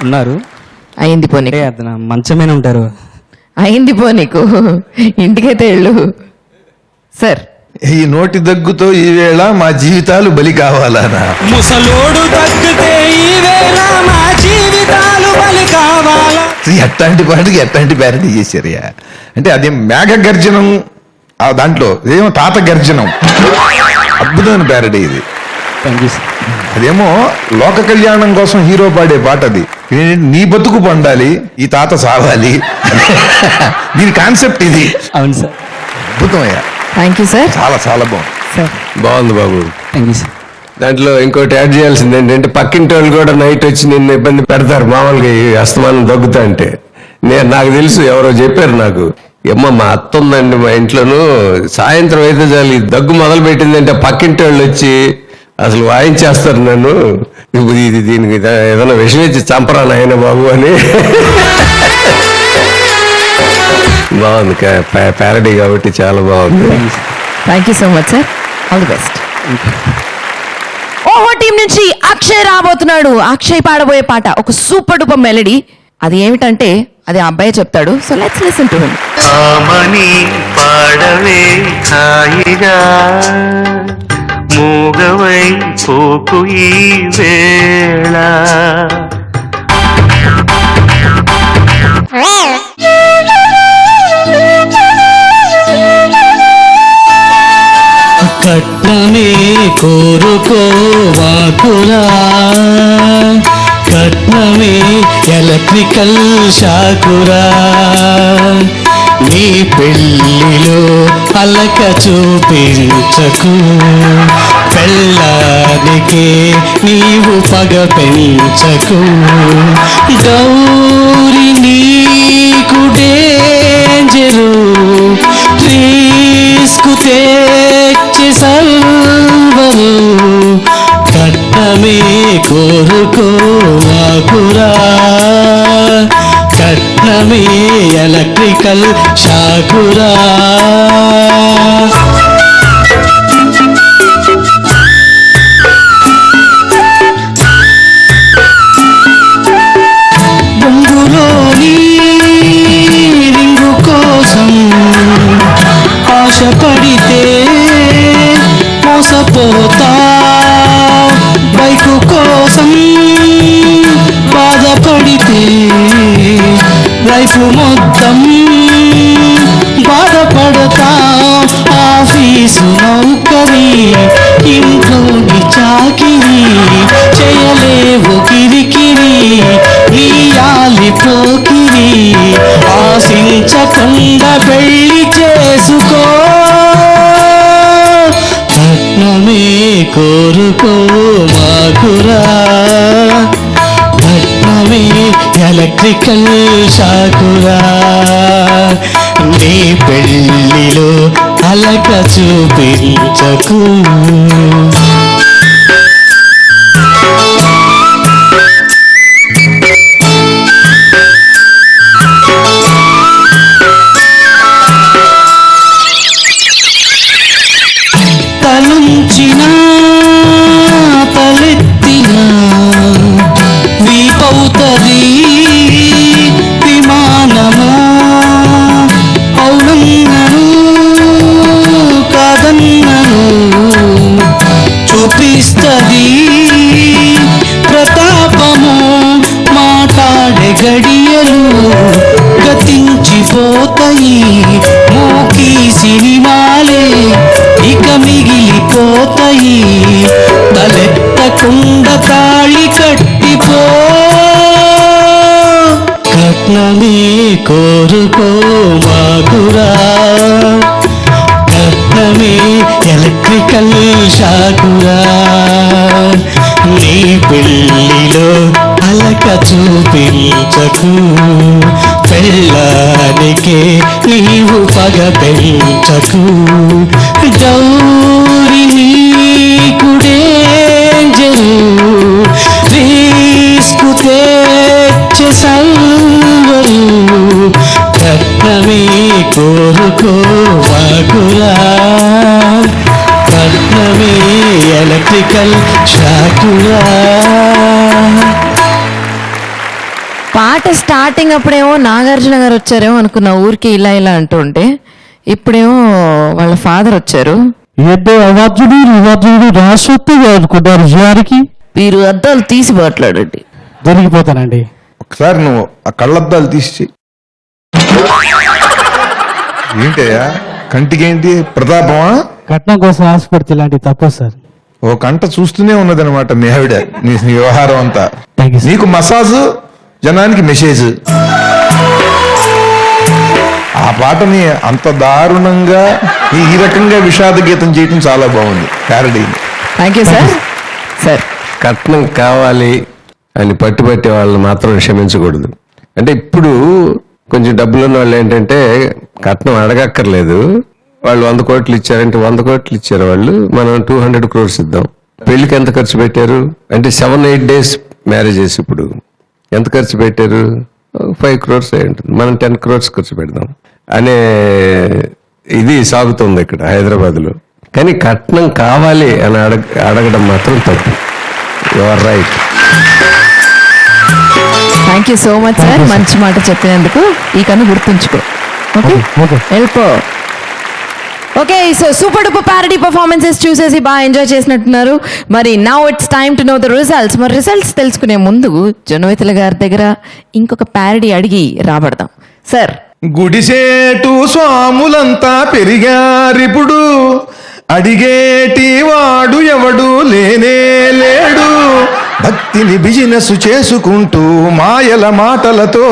ఉన్నారు అయింది పో నీకు, అతను మంచమేనే ఉంటారు అయింది పో నీకు, ఇంటికైతే వెళ్ళు. సార్ ఈ నోటి దగ్గుతో ఈ వేళ మా జీవితాలు బలి కావాలనా? ముసలోడు తగ్గితే ఈ వేళ మా జీవితాలు బలి కావాలా ఎట్లాంటి పాటకి ఎట్లాంటి ప్యారడీ చేశారయ్యా? అంటే అది మేఘ గర్జనం, ఆ దాంట్లో ఇదేమో తాత గర్జనం. అద్భుతమైన ప్యారడీ ఇది. Thank you sir. అదేమో లోక కళ్యాణం కోసం హీరో పాడే పాట అది. నీ బతుకు పండాలి, ఈ తాత సావాలి. దీని కాన్సెప్ట్ ఇది. అవును సార్. అద్భుతమయ్యా, థ్యాంక్ యూ సార్. చాలా చాలా బాగుంది. సార్ బాగుంది బాబు. Thank you sir. దాంట్లో ఇంకోటి యాడ్ చేయాల్సింది ఏంటంటే పక్కింటి వాళ్ళు కూడా నైట్ వచ్చి నిన్ను ఇబ్బంది పెడతారు మామూలుగా ఈ అస్తమానం దగ్గుతా అంటే. నాకు తెలుసు, ఎవరో చెప్పారు నాకు, అమ్మ మా అత్త ఉందండి మా ఇంట్లోనూ, సాయంత్రం అయితే చాలు ఈ దగ్గు మొదలు పెట్టిందంటే పక్కింటి వాళ్ళు వచ్చి అసలు వాయించేస్తారు నన్ను, ఇది దీనికి ఏదైనా విషయం ఇచ్చి చంపరా నాయన బాబు అని. బాగుంది ప్యారడీ కాబట్టి చాలా బాగుంది. Thank you so much sir, all the best. ఓహో టీం నుంచి అక్షయ్ రాబోతున్నాడు. అక్షయ్ పాడబోయే పాట ఒక సూపర్ డూపర్ మెలడీ. అది ఏమిటంటే అది ఆ అబ్బాయి చెప్తాడు. So let's listen to him. ఆమని పాడవే హాయిగా మూగవై పోకు ఈ వేళ కట్నమే కోరుకోవాకురా, కట్నమే ఎలక్ట్రికల్ షాకురా, నీ పెళ్ళిలో అలక చూపించకు, పెళ్ళానికే నీవు పగ పెంచకు, గౌరి నీకు డేంజరు, రిస్కు తెచ్చి సల్వరు, కట్నమే కోరుకోవాకురా, కట్నమే ఎలక్ట్రికల్ షాకురా. పడతా బైకు కోసం బాధపడితే లైఫ్ మొత్తం బాధపడతా ఆఫీసు నౌకరి ఇంట్లోని చాకిరి చేయలేవు కిరికిరి నీయాలి పోకిరి ఆశించకుండా పెళ్లి చేసుకో పట్నమే కోరుకో మాకురా పట్నమే ఎలక్ట్రికల్ షాకురా నీ పెళ్ళిలో అలక చూపించకు తలుంచిన తలెత్తిన వీపౌతది విమానమా అవునన్నను కాదన్నను చూపిస్తది ప్రతాపము మాట్లాడే గడియలు గతించిపోతాయి మూకీ సినిమాలే ఇక మిగిలిపోతాయి తలెత్తకుండా తాళి కట్టిపో కట్నమే కోరుకో మాకురా కట్నమే ఎలక్ట్రికల్ షాకురా నీ పెళ్ళిలో అలక చూపించకు పెళ్ళానికే నీవు పగ పెంచకు గౌరి నీకు డేంజరు రిస్కు తెచ్చే సల్వరు కట్నమే కోరుకో వాకురా కట్నమే ఎలక్ట్రికల్ షాకురా పాట స్టార్టింగ్ అప్పుడేమో నాగార్జున గారు వచ్చారేమో అనుకున్నా ఊరికి ఇలా ఇలా అంటూ ఉంటే ఇప్పుడేమో వాళ్ళ ఫాదర్ వచ్చారు. ఏదో అవార్జుడు రివార్జుడు రాసొత్తు అనుకున్నారు జారికి మీరు అద్దాలు తీసి మాట్లాడండి. దొరికిపోతానండి. ఒకసారి నువ్వు ఆ కళ్ళద్దాలు తీసి ఏంటయ్యా కంటికేంటి ప్రతాపమా? కట్నం కోసం ఆశపడితే ఇలాంటి తప్ప సార్. ఓ కంట చూస్తూనే ఉన్నదనమాట మీ ఆవిడ నీ వ్యవహారం అంతా. Thank you, sir. నీకు మసాజ్ జనానికి మెసేజ్. ఆ పాటని అంత దారుణంగా ఈ రకంగా విషాద గీతం చేయటం చాలా బాగుంది. Parody. Thank you sir. Sir కట్నం కావాలి అని పట్టుబట్టే వాళ్ళని మాత్రం క్షమించకూడదు. అంటే ఇప్పుడు కొంచెం డబ్బులు ఉన్న వాళ్ళు ఏంటంటే కట్నం అడగక్కర్లేదు, వాళ్ళు 100 కోట్లు ఇచ్చారంటే 100 కోట్లు ఇచ్చారు వాళ్ళు, మనం 200 crores ఇద్దాం. పెళ్లికి ఎంత ఖర్చు పెట్టారు అంటే 7-8 days మ్యారేజెస్, ఇప్పుడు ఎంత ఖర్చు పెట్టారు? 5 crores అయి ఉంటుంది, మనం 10 crores ఖర్చు పెడదాం అనే ఇది సాగుతుంది ఇక్కడ హైదరాబాద్లో. కానీ కట్నం కావాలి అని అడగడం మాత్రం తప్పు. You are right. Thank you so much sir, మంచి మాట చెప్పినందుకు. ఈ కన్ను గుర్తుంచుకో. ఓకే వెళ్ళిపో. Okay, so super duper parody performances చూసేసి బాగా ఎంజాయ్ చేసినట్టున్నారు. మరి now it's time to know the results. మరి రిజల్ట్స్ తెలుసుకునే ముందు జొన్నవేతల గారి దగ్గర ఇంకొక ప్యారడీ అడిగి రాబడదాం. సార్, గుడిసేటు స్వాములంతా పెరిగారిప్పుడు, అడిగేటి వాడు ఎవడు లేనే లేడు. భక్తిని బిజినెస్ చేసుకుంటూ మాయల మాటలతో,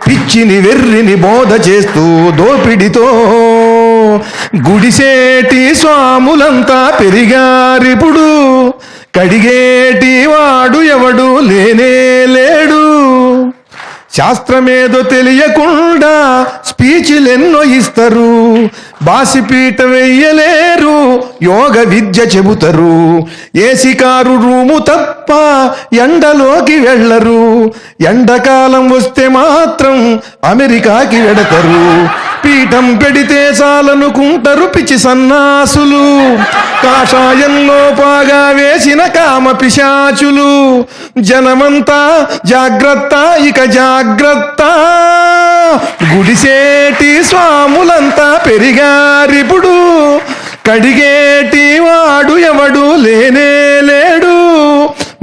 పిచ్చిని వెర్రిని బోధ చేస్తూ దోపిడితో, గుడిసేటి స్వాములంతా పెరిగారిప్పుడు, కడిగేటి వాడు ఎవడు లేనే లేడు. శాస్త్రమేదో తెలియకుండా స్పీచ్లెన్నో ఇస్తారు, బాసిపీట వెయ్యలేరు, యోగ విద్య చెబుతారు. ఏసీ కారు రూము తప్ప ఎండలోకి వెళ్ళరు, ఎండాకాలం వస్తే మాత్రం అమెరికాకి వెడతారు. పీఠం పెడితే చాలనుకుంటారు పిచ్చి సన్నాసులు, కాషాయంలో పాగా వేసిన కామ పిశాచులు. జనమంతా జాగ్రత్త, ఇక జాగ్రత్త, గుడిసేటి స్వాములంతా పెరిగారిప్పుడు, కడిగేటి వాడు ఎవడు లేనే లేడు.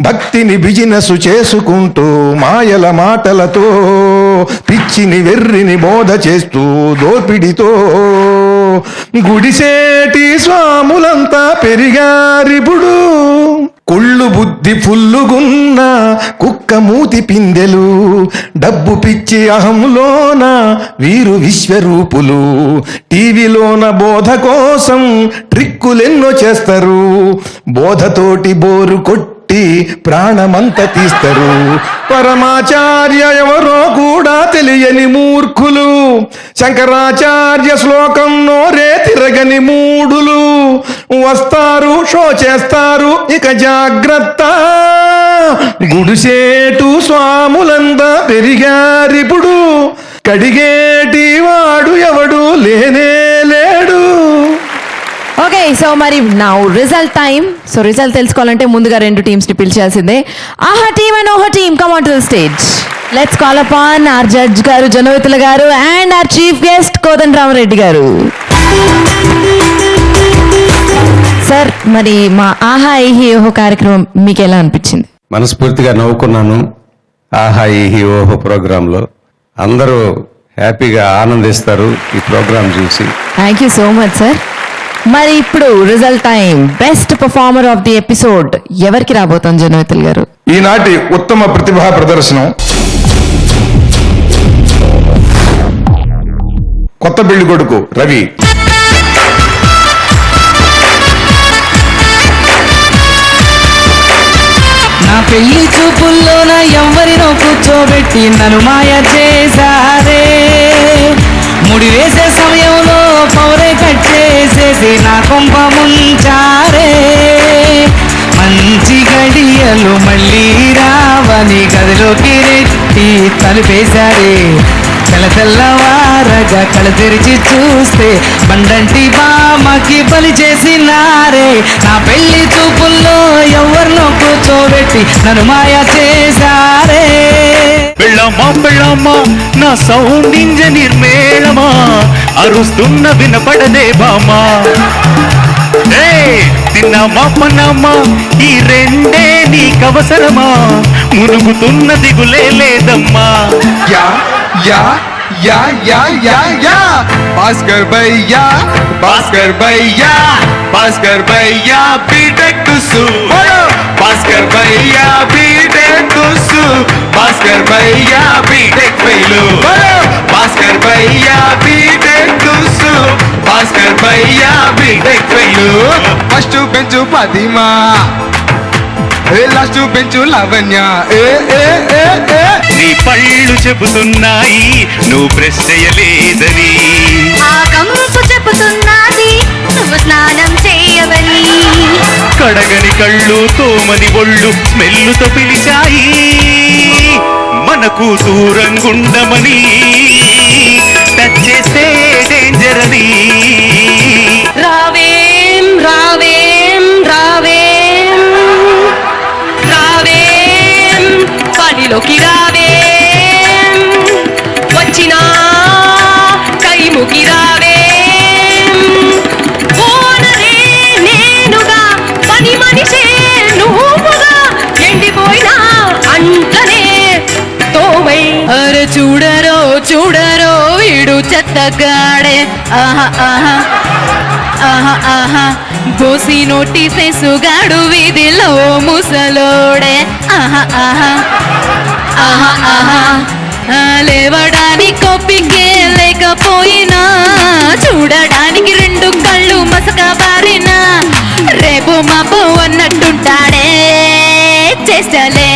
భక్తిని బిజినెస్ చేసుకుంటూ మాయల మాటలతో, పిచ్చిని వెర్రిని బోధ చేస్తూ దోపిడితో, గుడిసేటి స్వాములంతా పెరిగారిప్పుడు. కుళ్ళు బుద్ధి ఫుల్లుగున్న కుక్క మూతి పిందెలు, డబ్బు పిచ్చి అహంలోన వీరు విశ్వరూపులు. టీవీలోన బోధ కోసం ట్రిక్కులెన్నో చేస్తారు, బోధతోటి బోరు కొట్టి ప్రాణమంత తీస్తారు. పరమాచార్య ఎవరో కూడా తెలియని మూర్ఖులు, శంకరాచార్య శ్లోకం నోరే తిరగని మూడులు. వస్తారు, షో చేస్తారు, ఇక జాగ్రత్త. గుడిసేటు స్వాములంతా పెరిగారిప్పుడు, కడిగేటి వాడు ఎవడు లేనే లేడు. ఓకే, సో మరి నా రిజల్ట్ టైం. సో రిజల్ట్ తెలుసుకోవాలంటే ముందుగా రెండు టీమ్స్ ని పిలిచాల్సిందే. ఆహా టీమ్ అండ్ ఓహో team, come on to the stage. Let's call upon our judge గారు జనవితుల గారు and our chief guest Kodandarama Reddy గారు. సార్, మరి మా ఆహా ఈహి ఓహో కార్యక్రమం మీకు ఎలా అనిపించింది? మనస్ఫూర్తిగా నవ్వుకున్నాను. ఆహా ఈహి ఓహో ప్రోగ్రాంలో అందరూ హ్యాపీగా ఆనందిస్తారు ఈ ప్రోగ్రాం చూసి. Thank you so much sir. మరి ఇప్పుడు result time. Best performer of the episode ఎవరికి రాబోతోంది జనవితుల్ గారు? ఈనాటి ఉత్తమ ప్రతిభా ప్రదర్శనం కొత్త పెళ్లి కొడుకు రవి. నా పెళ్లి చూపుల్లోన ఎవరినో కూర్చోబెట్టి నన్ను మాయ చేశారే. ముడి వేసే సమయంలో పౌరే కట్టేసేసి నా కొంప ముంచారే. మంచి గడియలు మళ్ళీ రావని గదిలోకి నెట్టి తలుపేశారే. తెల్లవారగా కళ తెరిచి చూస్తే బండంటి బామకి బలి చేసినారే. నా పెళ్లి చూపుల్లో ఎవరినో కూర్చోబెట్టి నన్ను మాయ చేశారే. పెళ్ళమ్మా పెళ్ళమ్మా నా సౌండ్ ఇంజనీర్ మేళమా, అరుస్తున్న వినపడదే బామా. తిన్నామా పన్నామా ఈ రెండే నీకవసరమా, మునుగుతున్న దిగులే లేదమ్మా. Yeah yeah yeah yeah yeah yeah Bhaskar భయ్యా, భాస్కర్ భయ్యా, భాస్కర్ భయ్యా బీటెక్ సు, భాస్కర్ భయ్యా బీటెక్ సు, భాస్కర్ భయ్యా బీటెక్ ఫెయిలు, భాస్కర్ భయ్యా బీటెక్ సు, భాస్కర్ భయ్యా బీటెక్ ఫెయిలు. ఫస్ట్ బెంచు పదిమా, లాస్ట్ బెంచు లావణ్య. నీ పళ్ళు చెబుతున్నాయి నువ్వు బ్రష్ చేయలేదని, ఆ కంపు చెబుతున్నది నువ్వు స్నానం చేయవని. కడగని కళ్ళు తోమని ఒళ్ళు స్మెల్లుతో పిలిచాయి, మనకు దూరంగుండమని, టచ్ చేస్తే డేంజర్ అని. రావేం రావేం రావేం రావేం పనిలోకి రావేం, వచ్చినా కైముకి రావేం. ఓనరే నేనుగా పని మనిషే నువ్వుగా, ఎండిపోయినా అంటనే తోమై. అరే చూడరో చూడరో ఇడు చెత్తగాడే. ఆహా ఆహా ఆహా ఆహా బోసి నోటీసేసుగాడు వీధిలో ముసలోడే. ఆహా ఆహా ఆహా ఆహా లేవడానికి కొప్పికే లేకపోయినా, చూడడానికి రెండు కళ్ళు మసక బారినా, రేపు మాపు అన్నట్టుంటాడే చేస్తలే.